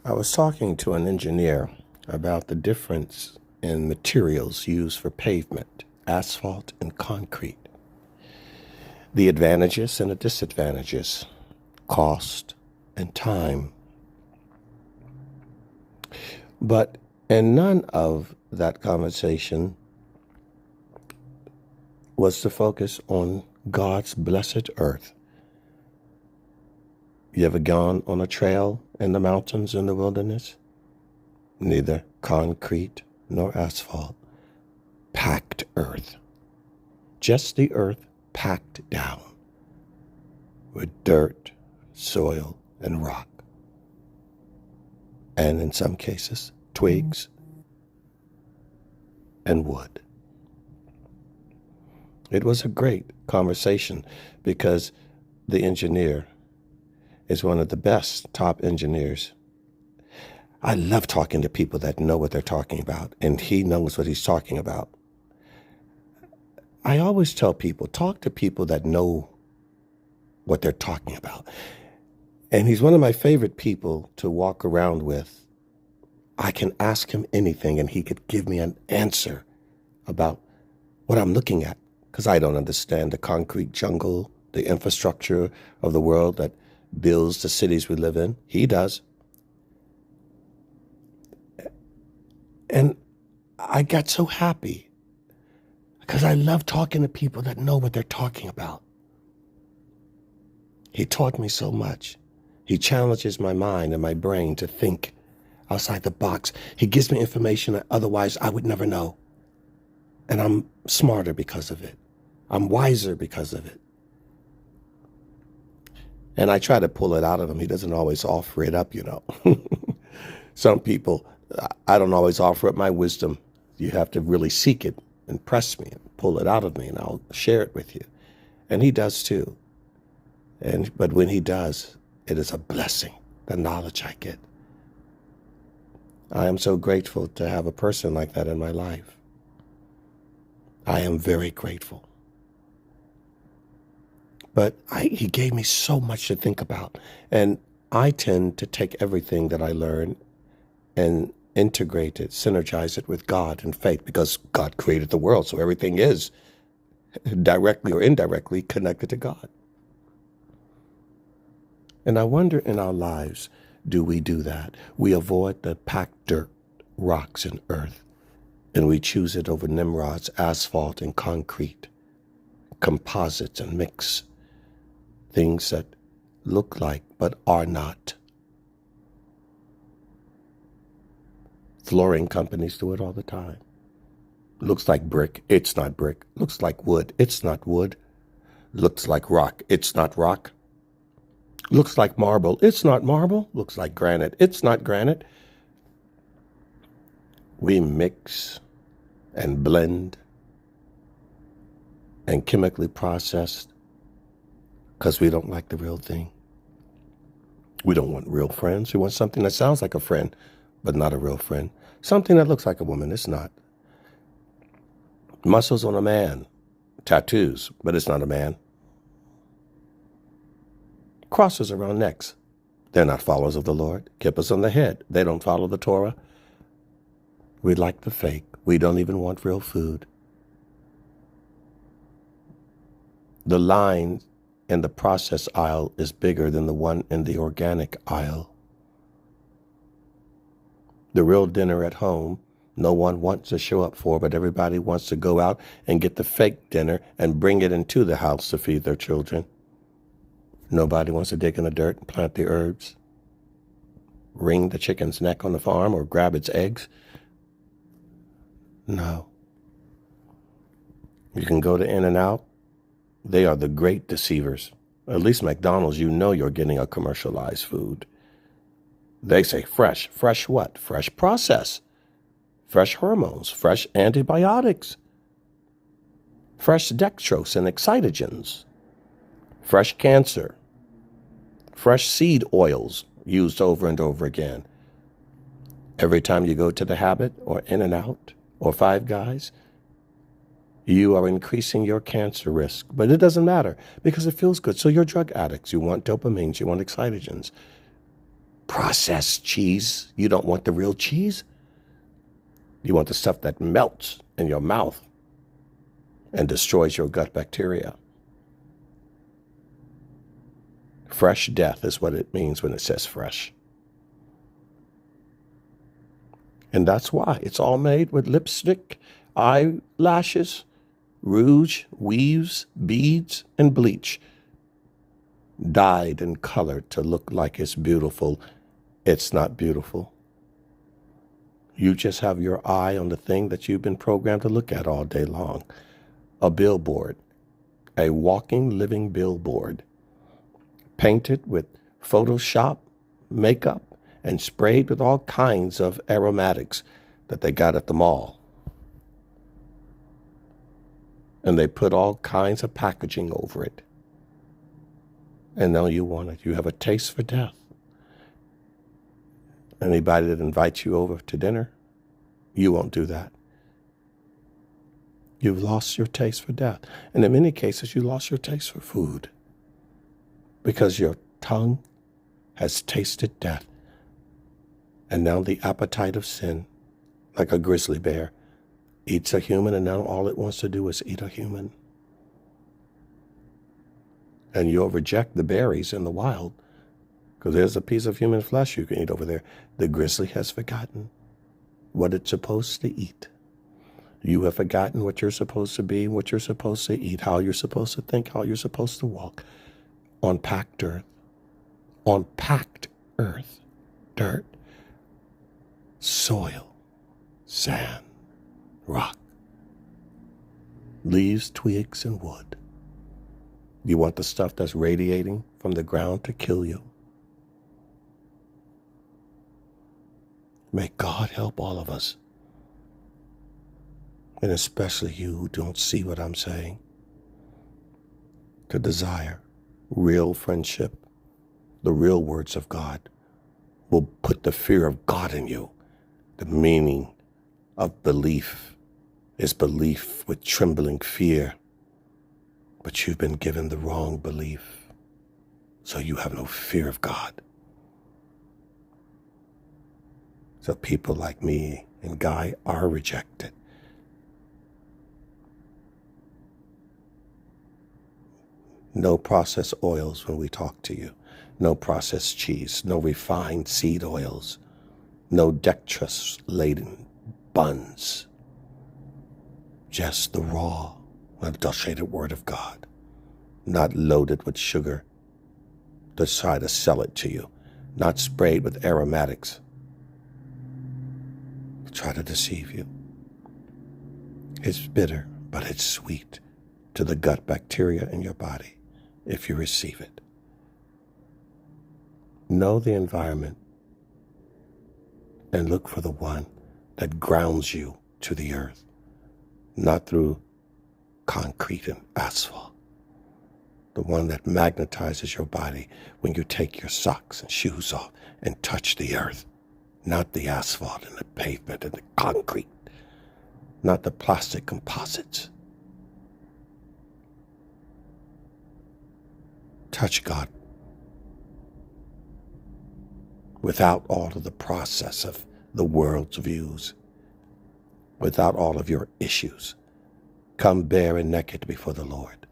I was talking to an engineer about the difference in materials used for pavement, asphalt, and concrete, the advantages and the disadvantages, cost and time. But in none of that conversation was to focus on God's blessed earth. You ever gone on a trail in the mountains in the wilderness? Neither concrete nor asphalt. Packed earth. Just the earth packed down with dirt, soil, and rock. And in some cases, twigs and wood. It was a great conversation because the engineer is one of the best top engineers. I love talking to people that know what they're talking about, and he knows what he's talking about. I always tell people, talk to people that know what they're talking about. And he's one of my favorite people to walk around with. I can ask him anything, and he could give me an answer about what I'm looking at, because I don't understand the concrete jungle, the infrastructure of the world that builds the cities we live in. He does. And I got so happy because I love talking to people that know what they're talking about. He taught me so much. He challenges my mind and my brain to think outside the box. He gives me information that otherwise I would never know. And I'm smarter because of it. I'm wiser because of it. And I try to pull it out of him. He doesn't always offer it up, you know. Some people, I don't always offer up my wisdom. You have to really seek it and press me and pull it out of me, and I'll share it with you. And he does too. But when he does, it is a blessing, the knowledge I get. I am so grateful to have a person like that in my life. I am very grateful. But he gave me so much to think about. And I tend to take everything that I learn and integrate it, synergize it with God and faith, because God created the world. So everything is directly or indirectly connected to God. And I wonder in our lives, do we do that? We avoid the packed dirt, rocks, and earth, and we choose it over Nimrod's asphalt and concrete, composites and mix. Things that look like but are not. Flooring companies do it all the time. Looks like brick, it's not brick. Looks like wood, it's not wood. Looks like rock, it's not rock. Looks like marble, it's not marble. Looks like granite, it's not granite. We mix and blend and chemically process because we don't like the real thing. We don't want real friends. We want something that sounds like a friend, but not a real friend. Something that looks like a woman, it's not. Muscles on a man, tattoos, but it's not a man. Crosses around necks, they're not followers of the Lord. Kippahs on the head, they don't follow the Torah. We like the fake. We don't even want real food. The line in the process aisle is bigger than the one in the organic aisle. The real dinner at home, no one wants to show up for, but everybody wants to go out and get the fake dinner and bring it into the house to feed their children. Nobody wants to dig in the dirt and plant the herbs, wring the chicken's neck on the farm, or grab its eggs. No. You can go to In-N-Out. They are the great deceivers. At least McDonald's, you know you're getting a commercialized food. They say fresh. Fresh what? Fresh process. Fresh hormones. Fresh antibiotics. Fresh dextrose and excitogens. Fresh cancer. Fresh seed oils used over and over again. Every time you go to the Habit or In-N-Out or Five Guys, you are increasing your cancer risk. But it doesn't matter because it feels good. So you're drug addicts. You want dopamines. You want excitogens. Processed cheese. You don't want the real cheese. You want the stuff that melts in your mouth and destroys your gut bacteria. Fresh death is what it means when it says fresh. And that's why it's all made with lipstick, eyelashes, rouge, weaves, beads, and bleach. Dyed and colored to look like it's beautiful. It's not beautiful. You just have your eye on the thing that you've been programmed to look at all day long. A billboard, a walking, living billboard, painted with Photoshop, makeup, and sprayed with all kinds of aromatics that they got at the mall. And they put all kinds of packaging over it. And now you want it. You have a taste for death. Anybody that invites you over to dinner, you won't do that. You've lost your taste for death. And in many cases, you lost your taste for food because your tongue has tasted death. And now the appetite of sin, like a grizzly bear, eats a human, and now all it wants to do is eat a human. And you'll reject the berries in the wild because there's a piece of human flesh you can eat over there. The grizzly has forgotten what it's supposed to eat. You have forgotten what you're supposed to be, what you're supposed to eat, how you're supposed to think, how you're supposed to walk on packed earth. On packed earth, dirt, soil, sand, rock, leaves, twigs, and wood. You want the stuff that's radiating from the ground to kill you. May God help all of us, and especially you who don't see what I'm saying, to desire real friendship. The real words of God will put the fear of God in you. The meaning of belief is belief with trembling fear. But you've been given the wrong belief, so you have no fear of God. So people like me and Guy are rejected. No processed oils when we talk to you. No processed cheese. No refined seed oils. No dextrose-laden buns. Just the raw, unadulterated word of God. Not loaded with sugar to try to sell it to you. Not sprayed with aromatics to try to deceive you. It's bitter, but it's sweet to the gut bacteria in your body if you receive it. Know the environment and look for the one that grounds you to the earth, not through concrete and asphalt. The one that magnetizes your body when you take your socks and shoes off and touch the earth, not the asphalt and the pavement and the concrete, not the plastic composites. Touch God without all of the process of the world's views, without all of your issues. Come bare and naked before the Lord.